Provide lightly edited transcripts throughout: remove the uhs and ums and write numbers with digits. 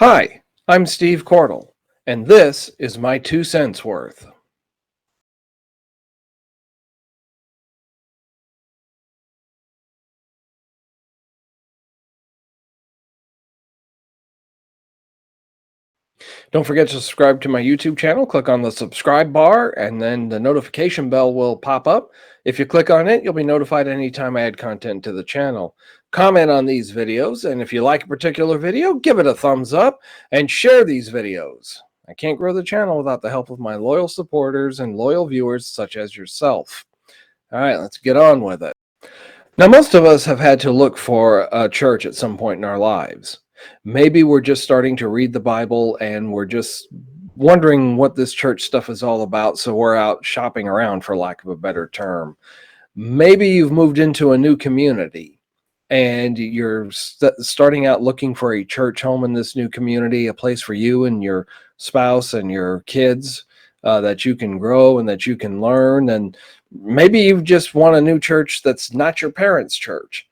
Hi, I'm Steve Cordle, and this is my 2 cents worth. Don't forget to subscribe to my YouTube channel. Click on the subscribe bar, and then the notification bell will pop up. If you click on it, you'll be notified anytime I add content to the channel. Comment on these videos, and if you like a particular video, give it a thumbs up and share these videos. I can't grow the channel without the help of my loyal supporters and loyal viewers such as yourself. All right, let's get on with it. Now, most of us have had to look for a church at some point in our lives. Maybe we're just starting to read the Bible and we're just wondering what this church stuff is all about, so we're out shopping around, for lack of a better term. Maybe you've moved into a new community and you're starting out looking for a church home in this new community, a place for you and your spouse and your kids, that you can grow and that you can learn. And maybe you just want a new church that's not your parents' church.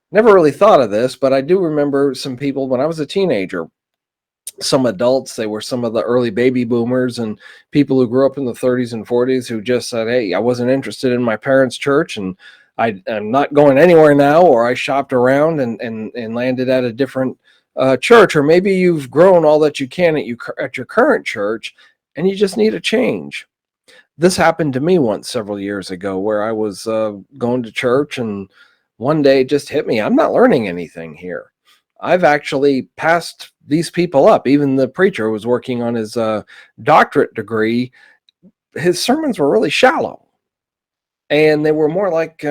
Never really thought of this, but I do remember some people when I was a teenager, some adults, they were some of the early baby boomers and people who grew up in the 30s and 40s who just said, hey, I wasn't interested in my parents' church and I'm not going anywhere now, or I shopped around and landed at a different church. Or maybe you've grown all that you can at your current church and you just need a change. This happened to me once several years ago, where I was going to church, and one day it just hit me. I'm not learning anything here. I've actually passed these people up. Even the preacher was working on his doctorate degree. His sermons were really shallow, and they were more like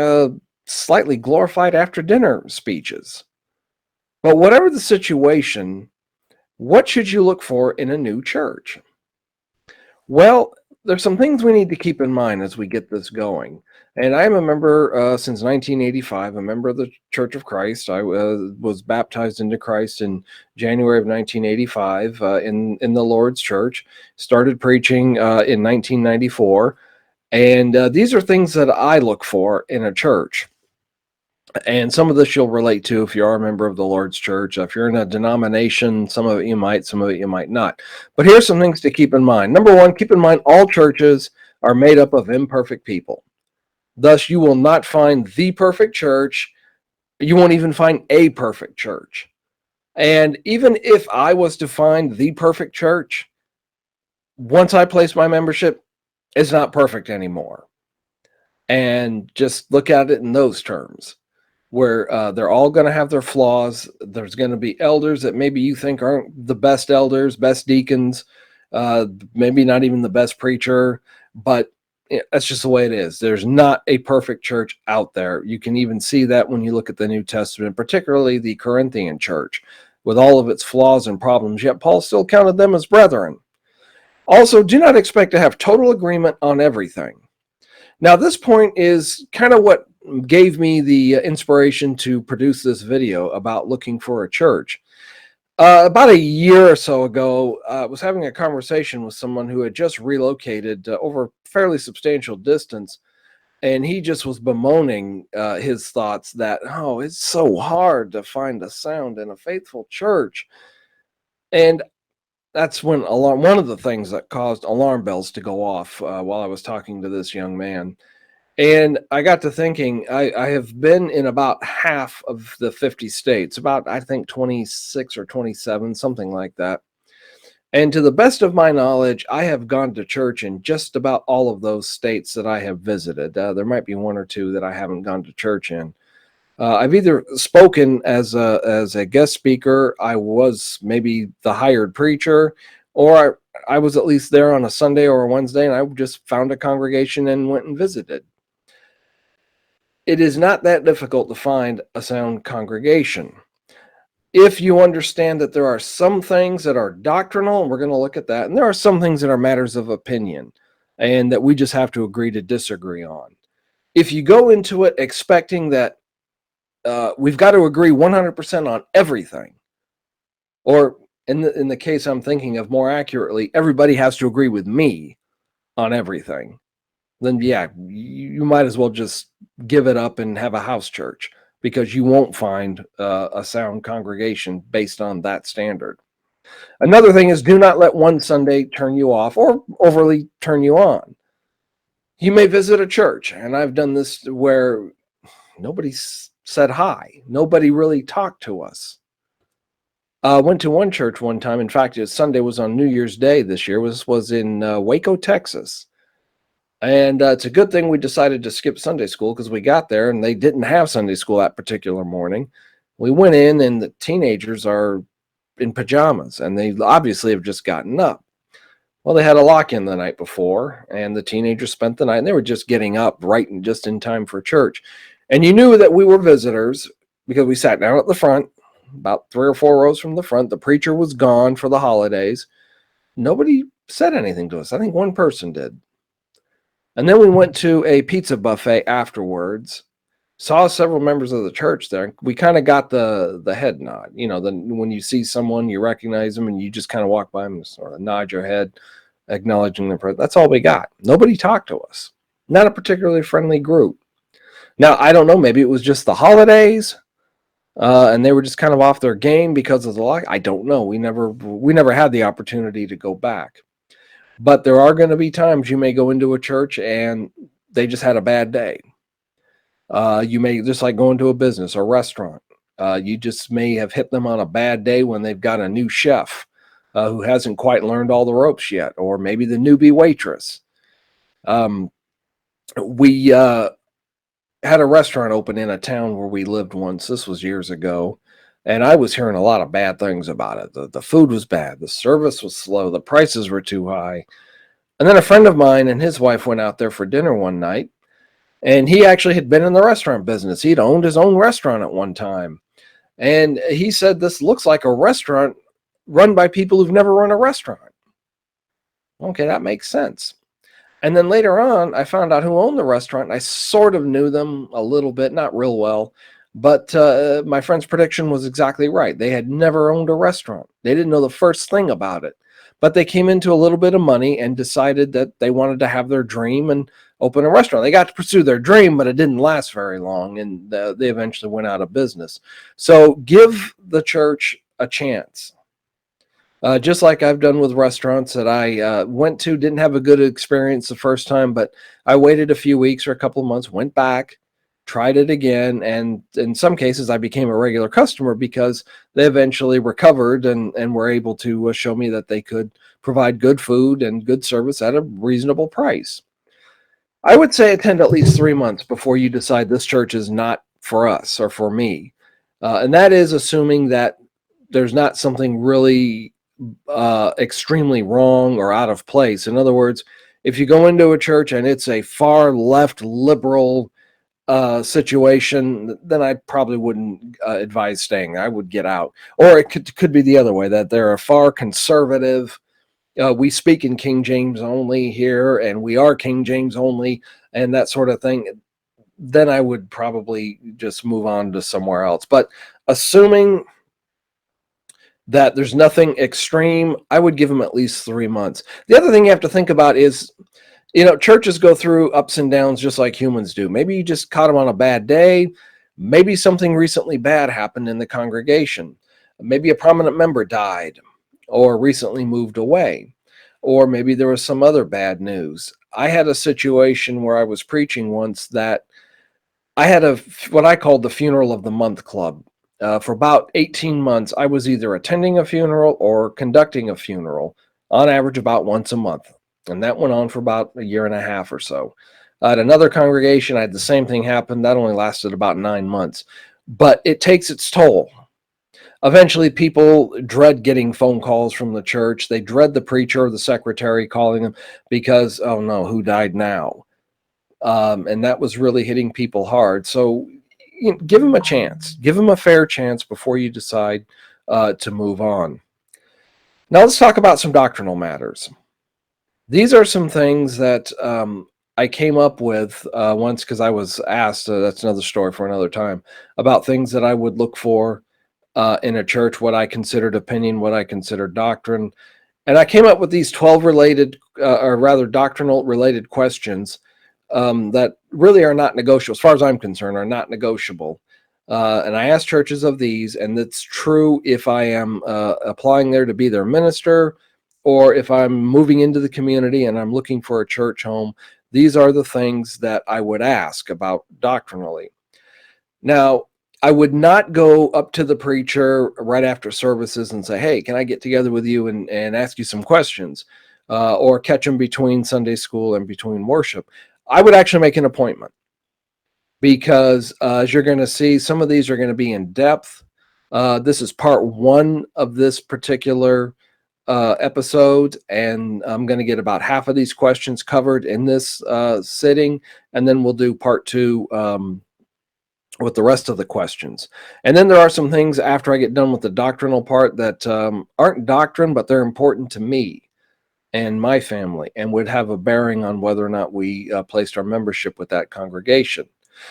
slightly glorified after dinner speeches. But whatever the situation, what should you look for in a new church? Well, there's some things we need to keep in mind as we get this going. And I'm a member since 1985, a member of the Church of Christ. I was baptized into Christ in January of 1985 in the Lord's Church. Started preaching in 1994. And these are things that I look for in a church. And some of this you'll relate to if you are a member of the Lord's Church. If you're in a denomination, some of it you might, some of it you might not. But here's some things to keep in mind. Number one, keep in mind all churches are made up of imperfect people. Thus, you will not find the perfect church. You won't even find a perfect church. And even if I was to find the perfect church, once I place my membership, it's not perfect anymore. And just look at it in those terms, where they're all going to have their flaws. There's going to be elders that maybe you think aren't the best elders, best deacons, maybe not even the best preacher, but that's just the way it is. There's not a perfect church out there. You can even see that when you look at the New Testament, particularly the Corinthian church, with all of its flaws and problems, yet Paul still counted them as brethren. Also, do not expect to have total agreement on everything. Now, this point is kind of what gave me the inspiration to produce this video about looking for a church. About a year or so ago, I was having a conversation with someone who had just relocated over a fairly substantial distance, and he just was bemoaning his thoughts that, oh, it's so hard to find a sound in a faithful church. And that's when one of the things that caused alarm bells to go off while I was talking to this young man. And I got to thinking, I have been in about half of the 50 states, about, I think, 26 or 27, something like that. And to the best of my knowledge, I have gone to church in just about all of those states that I have visited. There might be one or two that I haven't gone to church in. I've either spoken as a guest speaker, I was maybe the hired preacher, or I was at least there on a Sunday or a Wednesday, and I just found a congregation and went and visited. It is not that difficult to find a sound congregation if you understand that there are some things that are doctrinal, and we're going to look at that, and there are some things that are matters of opinion and that we just have to agree to disagree on. If you go into it expecting that we've got to agree 100% on everything, or in the case I'm thinking of more accurately, everybody has to agree with me on everything, then yeah, you might as well just give it up and have a house church, because you won't find a sound congregation based on that standard. Another thing is, do not let one Sunday turn you off or overly turn you on. You may visit a church, and I've done this where nobody said hi. Nobody really talked to us. Went to one church one time. In fact, Sunday was on New Year's Day this year. Was in Waco, Texas. And it's a good thing we decided to skip Sunday school, because we got there and they didn't have Sunday school that particular morning. We went in and the teenagers are in pajamas, and they obviously have just gotten up. Well, they had a lock-in the night before, and the teenagers spent the night, and they were just getting up right and just in time for church. And you knew that we were visitors because we sat down at the front, about 3 or 4 rows from the front. The preacher was gone for the holidays. Nobody said anything to us. I think one person did. And then we went to a pizza buffet afterwards, saw several members of the church there. We kind of got the head nod. You know, when you see someone, you recognize them, and you just kind of walk by them and sort of nod your head, acknowledging their presence. That's all we got. Nobody talked to us. Not a particularly friendly group. Now, I don't know, maybe it was just the holidays, and they were just kind of off their game because of the lock. I don't know. We never had the opportunity to go back. But there are going to be times you may go into a church and they just had a bad day. You may, just like going to a business or restaurant, you just may have hit them on a bad day when they've got a new chef who hasn't quite learned all the ropes yet, or maybe the newbie waitress. We had a restaurant open in a town where we lived once. This was years ago. And I was hearing a lot of bad things about it. The food was bad. The service was slow. The prices were too high. And then a friend of mine and his wife went out there for dinner one night. And he actually had been in the restaurant business. He'd owned his own restaurant at one time. And he said, this looks like a restaurant run by people who've never run a restaurant. Okay, that makes sense. And then later on, I found out who owned the restaurant. I sort of knew them a little bit, not real well. But my friend's prediction was exactly right. They had never owned a restaurant. They didn't know the first thing about it. But they came into a little bit of money and decided that they wanted to have their dream and open a restaurant. They got to pursue their dream, but it didn't last very long, and they eventually went out of business. So give the church a chance. Just like I've done with restaurants that I went to, didn't have a good experience the first time, but I waited a few weeks or a couple of months, went back, tried it again, and in some cases I became a regular customer because they eventually recovered and were able to show me that they could provide good food and good service at a reasonable price. I would say attend at least 3 months before you decide this church is not for us or for me. And that is assuming that there's not something really extremely wrong or out of place. In other words, if you go into a church and it's a far left liberal situation, then I probably wouldn't advise staying. I would get out. Or it could be the other way, that they're a far conservative. We speak in King James only here, and we are King James only, and that sort of thing. Then I would probably just move on to somewhere else. But assuming that there's nothing extreme, I would give them at least 3 months. The other thing you have to think about is, churches go through ups and downs just like humans do. Maybe you just caught them on a bad day. Maybe something recently bad happened in the congregation. Maybe a prominent member died or recently moved away. Or maybe there was some other bad news. I had a situation where I was preaching once that I had what I called the funeral of the month club. For about 18 months, I was either attending a funeral or conducting a funeral, on average about once a month. And that went on for about a year and a half or so. At another congregation, I had the same thing happen. That only lasted about 9 months. But it takes its toll. Eventually, people dread getting phone calls from the church. They dread the preacher or the secretary calling them because, oh no, who died now? And that was really hitting people hard. So give them a chance. Give them a fair chance before you decide to move on. Now let's talk about some doctrinal matters. These are some things that I came up with once because I was asked, that's another story for another time, about things that I would look for in a church, what I considered opinion, what I considered doctrine. And I came up with these 12 related, or rather doctrinal related questions that really are not negotiable, as far as I'm concerned, are not negotiable. And I ask churches of these, and it's true if I am applying there to be their minister, or if I'm moving into the community and I'm looking for a church home. These are the things that I would ask about doctrinally. Now, I would not go up to the preacher right after services and say, hey, can I get together with you and ask you some questions, or catch them between Sunday school and between worship. I would actually make an appointment, because as you're going to see, some of these are going to be in depth. This is part one of this particular episode, and I'm going to get about half of these questions covered in this sitting, and then we'll do part two with the rest of the questions. And then there are some things after I get done with the doctrinal part that aren't doctrine, but they're important to me and my family, and would have a bearing on whether or not we placed our membership with that congregation.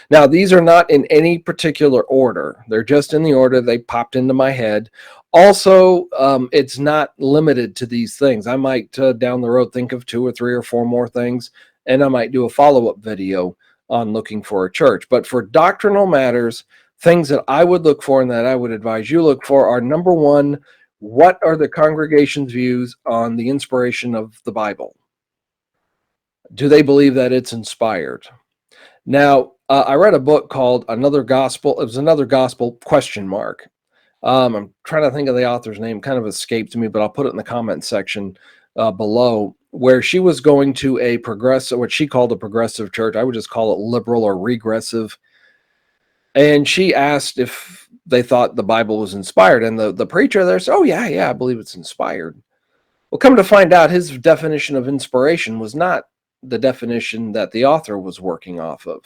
Now, these are not in any particular order. They're just in the order they popped into my head. Also, it's not limited to these things. I might down the road think of 2 or 3 or 4 more things, and I might do a follow-up video on looking for a church. But for doctrinal matters, things that I would look for and that I would advise you look for are, number one, what are the congregation's views on the inspiration of the Bible? Do they believe that it's inspired? Now, I read a book called Another Gospel. It was Another Gospel ? I'm trying to think of the author's name, kind of escaped me, but I'll put it in the comment section below, where she was going to a progressive, what she called a progressive church. I would just call it liberal or regressive. And she asked if they thought the Bible was inspired. And the preacher there said, oh, yeah, I believe it's inspired. Well, come to find out, his definition of inspiration was not the definition that the author was working off of.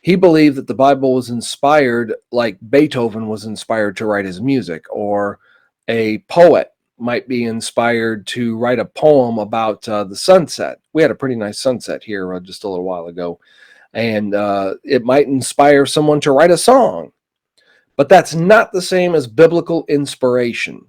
He believed that the Bible was inspired like Beethoven was inspired to write his music, or a poet might be inspired to write a poem about the sunset. We had a pretty nice sunset here just a little while ago, and it might inspire someone to write a song. But that's not the same as biblical inspiration.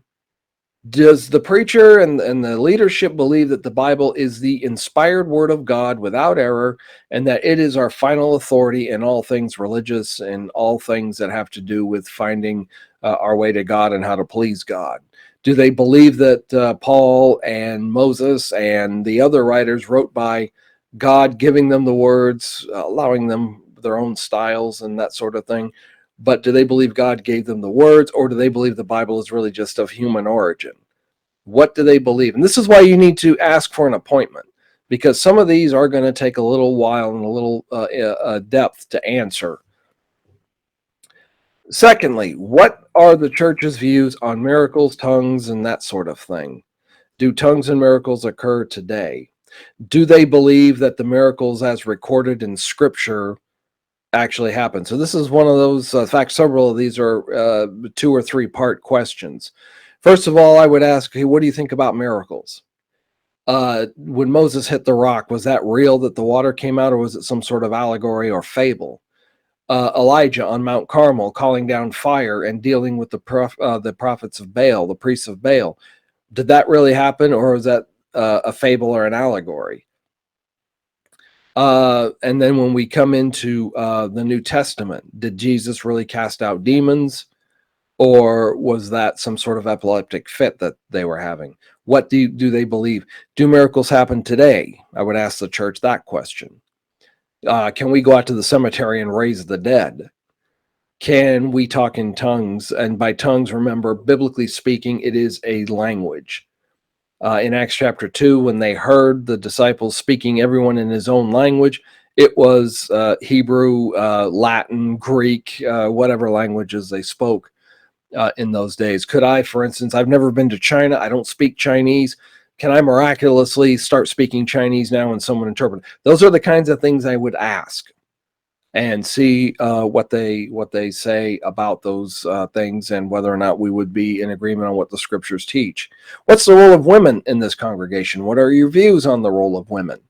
Does the preacher and the leadership believe that the Bible is the inspired word of God without error, and that it is our final authority in all things religious and all things that have to do with finding our way to God and how to please God? Do they believe that Paul and Moses and the other writers wrote by God, giving them the words, allowing them their own styles and that sort of thing? But do they believe God gave them the words, or do they believe the Bible is really just of human origin? What do they believe? And this is why you need to ask for an appointment, because some of these are going to take a little while and a little depth to answer. Secondly, what are the church's views on miracles, tongues, and that sort of thing? Do tongues and miracles occur today? Do they believe that the miracles as recorded in Scripture actually happen? So this is one of those, in fact, several of these are 2 or 3 part questions. First of all, I would ask, hey, what do you think about miracles? When Moses hit the rock, was that real that the water came out, or was it some sort of allegory or fable? Elijah on Mount Carmel calling down fire and dealing with the prophets of Baal, the priests of Baal. Did that really happen, or was that a fable or an allegory? And then when we come into the New Testament, did Jesus really cast out demons, or was that some sort of epileptic fit that they were having? What do they believe? Do miracles happen today? I would ask the church that question. Can we go out to the cemetery and raise the dead? Can we talk in tongues? And by tongues, remember, biblically speaking, it is a language. In Acts chapter 2, when they heard the disciples speaking, everyone in his own language, it was Hebrew, Latin, Greek, whatever languages they spoke in those days. Could I, for instance, I've never been to China. I don't speak Chinese. Can I miraculously start speaking Chinese now and someone interpret? Those are the kinds of things I would ask and see what they say about those things, and whether or not we would be in agreement on what the scriptures teach. What's the role of women in this congregation? What are your views on the role of women?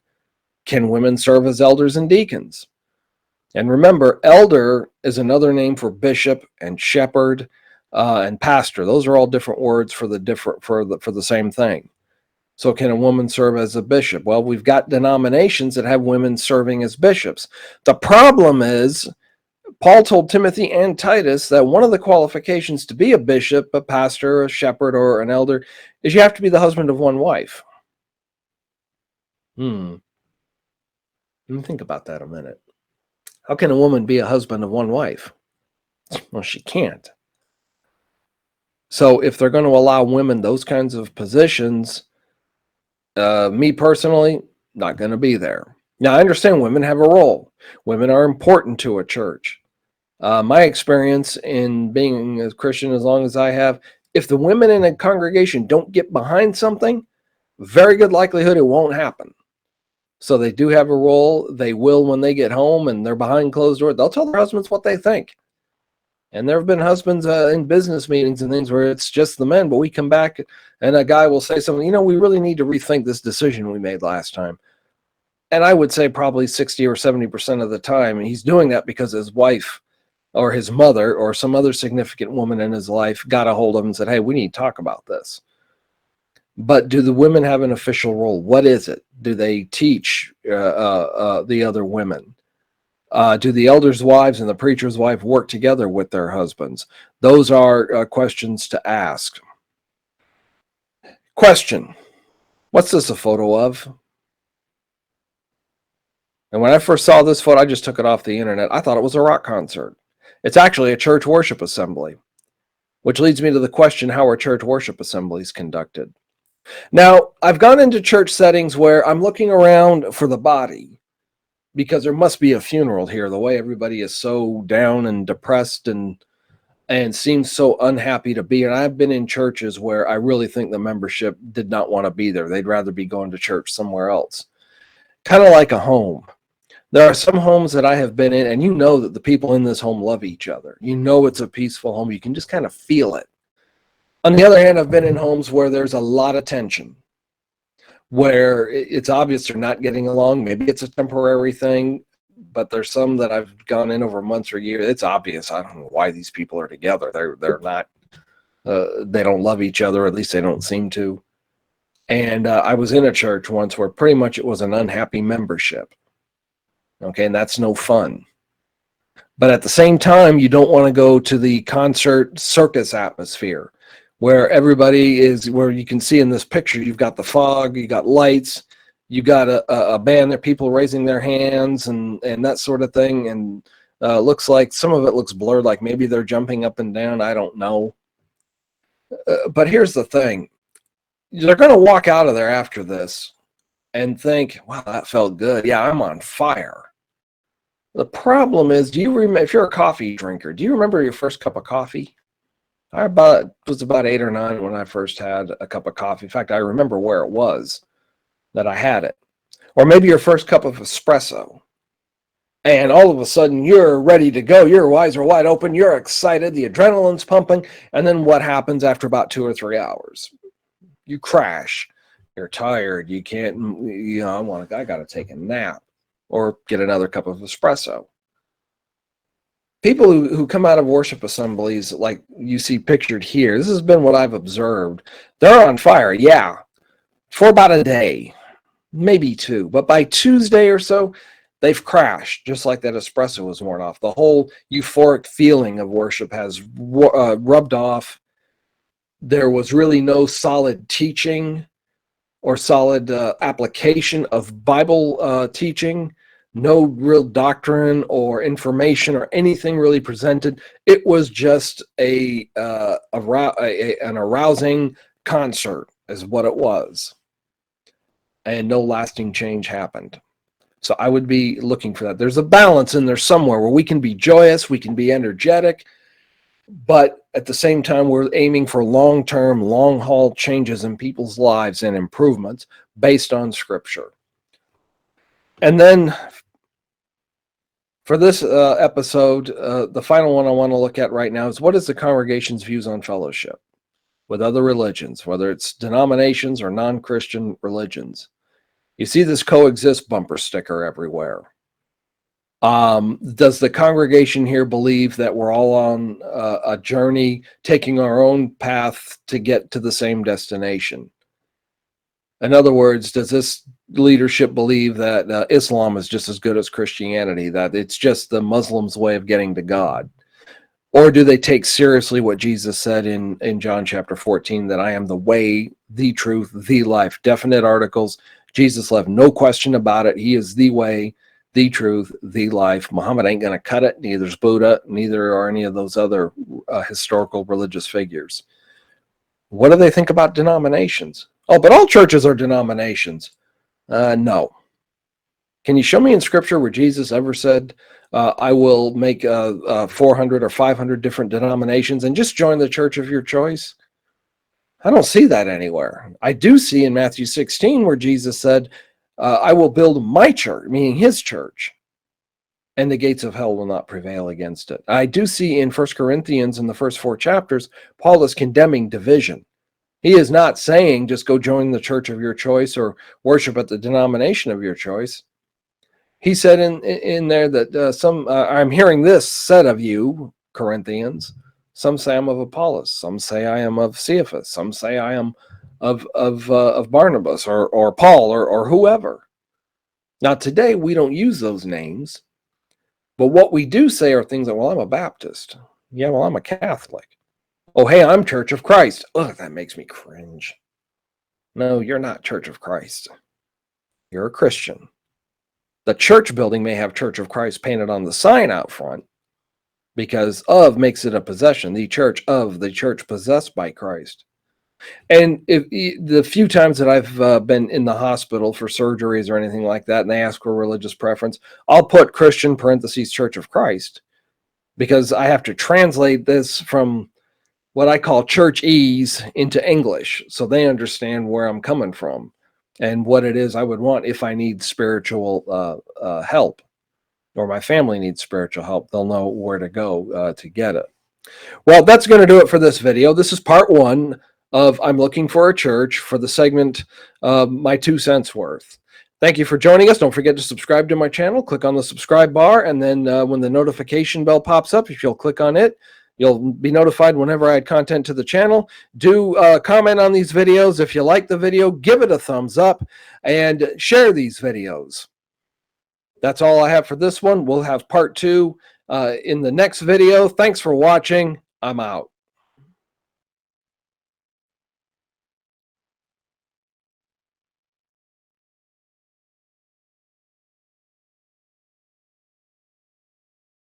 Can women serve as elders and deacons? And remember, elder is another name for bishop and shepherd and pastor. Those are all different words for the same thing. So can a woman serve as a bishop? Well, we've got denominations that have women serving as bishops. The problem is Paul told Timothy and Titus that one of the qualifications to be a bishop, a pastor, a shepherd, or an elder is you have to be the husband of one wife. Let me think about that a minute. How can a woman be a husband of one wife? Well, she can't. So if they're going to allow women those kinds of positions, me personally, not going to be there. Now, I understand women have a role. Women are important to a church. My experience in being a Christian as long as I have, if the women in a congregation don't get behind something, very good likelihood it won't happen. So they do have a role. They will when they get home and they're behind closed doors. They'll tell their husbands what they think. And there have been husbands in business meetings and things where it's just the men, but we come back and a guy will say something, we really need to rethink this decision we made last time. And I would say probably 60 or 70% of the time, he's doing that because his wife or his mother or some other significant woman in his life got a hold of him and said, hey, we need to talk about this. But do the women have an official role? What is it? Do they teach the other women? Do the elders' wives and the preacher's wife work together with their husbands? Those are questions to ask. Question. What's this a photo of? And when I first saw this photo, I just took it off the internet. I thought it was a rock concert. It's actually a church worship assembly, which leads me to the question, how are church worship assemblies conducted? Now, I've gone into church settings where I'm looking around for the body because there must be a funeral here, the way everybody is so down and depressed and seems so unhappy to be. And I've been in churches where I really think the membership did not want to be there. They'd rather be going to church somewhere else. Kind of like a home. There are some homes that I have been in, and you know that the people in this home love each other. You know it's a peaceful home. You can just kind of feel it. On the other hand, I've been in homes where there's a lot of tension, where it's obvious they're not getting along. Maybe it's a temporary thing, but there's some that I've gone in over months or years. It's obvious. I don't know why these people are together. They're not, they don't love each other. At least they don't seem to. And I was in a church once where pretty much it was an unhappy membership. Okay, and that's no fun. But at the same time, you don't want to go to the concert circus atmosphere where everybody is, where you can see in this picture, you've got the fog, you got lights, you got a band, there people raising their hands and that sort of thing. And looks like some of it looks blurred, like maybe they're jumping up and down. I don't know. But here's the thing. They're going to walk out of there after this and think, wow, that felt good. Yeah, I'm on fire. The problem is, do you remember, if you're a coffee drinker, do you remember your first cup of coffee? I was about 8 or 9 when I first had a cup of coffee. In fact, I remember where it was that I had it. Or maybe your first cup of espresso. And all of a sudden, you're ready to go. Your eyes are wide open. You're excited. The adrenaline's pumping. And then what happens after about 2 or 3 hours? You crash. You're tired. You can't, I got to take a nap or get another cup of espresso. People who come out of worship assemblies, like you see pictured here, this has been what I've observed. They're on fire, yeah, for about a day, maybe 2. But by Tuesday or so, they've crashed, just like that espresso was worn off. The whole euphoric feeling of worship has rubbed off. There was really no solid teaching or solid application of Bible teaching. No real doctrine or information or anything really presented. It was just an arousing concert is what it was. And no lasting change happened. So I would be looking for that. There's a balance in there somewhere where we can be joyous, we can be energetic, but at the same time, we're aiming for long-term, long-haul changes in people's lives and improvements based on Scripture. And then for this episode, the final one I want to look at right now is, what is the congregation's views on fellowship with other religions, whether it's denominations or non-Christian religions? You see this coexist bumper sticker everywhere. Does the congregation here believe that we're all on a journey, taking our own path to get to the same destination? In other words, does this leadership believe that Islam is just as good as Christianity, that it's just the Muslims' way of getting to God? Or do they take seriously what Jesus said in John chapter 14, that I am the way, the truth, the life? Definite articles. Jesus left no question about it. He is the way, the truth, the life. Muhammad ain't going to cut it. Neither is Buddha. Neither are any of those other historical religious figures. What do they think about denominations? Oh, but all churches are denominations. No. Can you show me in Scripture where Jesus ever said, I will make 400 or 500 different denominations and just join the church of your choice? I don't see that anywhere. I do see in Matthew 16 where Jesus said, I will build my church, meaning his church, and the gates of hell will not prevail against it. I do see in 1 Corinthians in the first 4 chapters, Paul is condemning division. He is not saying just go join the church of your choice or worship at the denomination of your choice. He said in there that I'm hearing this said of you, Corinthians. Some say I'm of Apollos. Some say I am of Cephas. Some say I am of Barnabas or Paul or whoever. Now today we don't use those names, but what we do say are things like, well, I'm a Baptist. Yeah, well, I'm a Catholic. Oh, hey, I'm Church of Christ. Ugh, that makes me cringe. No, you're not Church of Christ. You're a Christian. The church building may have Church of Christ painted on the sign out front because of makes it a possession, the church of the church possessed by Christ. And if the few times that I've been in the hospital for surgeries or anything like that, and they ask for religious preference, I'll put Christian parentheses Church of Christ because I have to translate this from what I call churchese into English so they understand where I'm coming from and what it is I would want if I need spiritual help or my family needs spiritual help. They'll know where to go to get it. Well, that's going to do it for this video. This is part 1 of I'm looking for a church for the segment My 2 cents worth. Thank you for joining us. Don't forget to subscribe to my channel. Click on the subscribe bar, and then when the notification bell pops up, if you'll click on it, you'll be notified whenever I add content to the channel. Do comment on these videos. If you like the video, give it a thumbs up and share these videos. That's all I have for this one. We'll have part 2 in the next video. Thanks for watching. I'm out.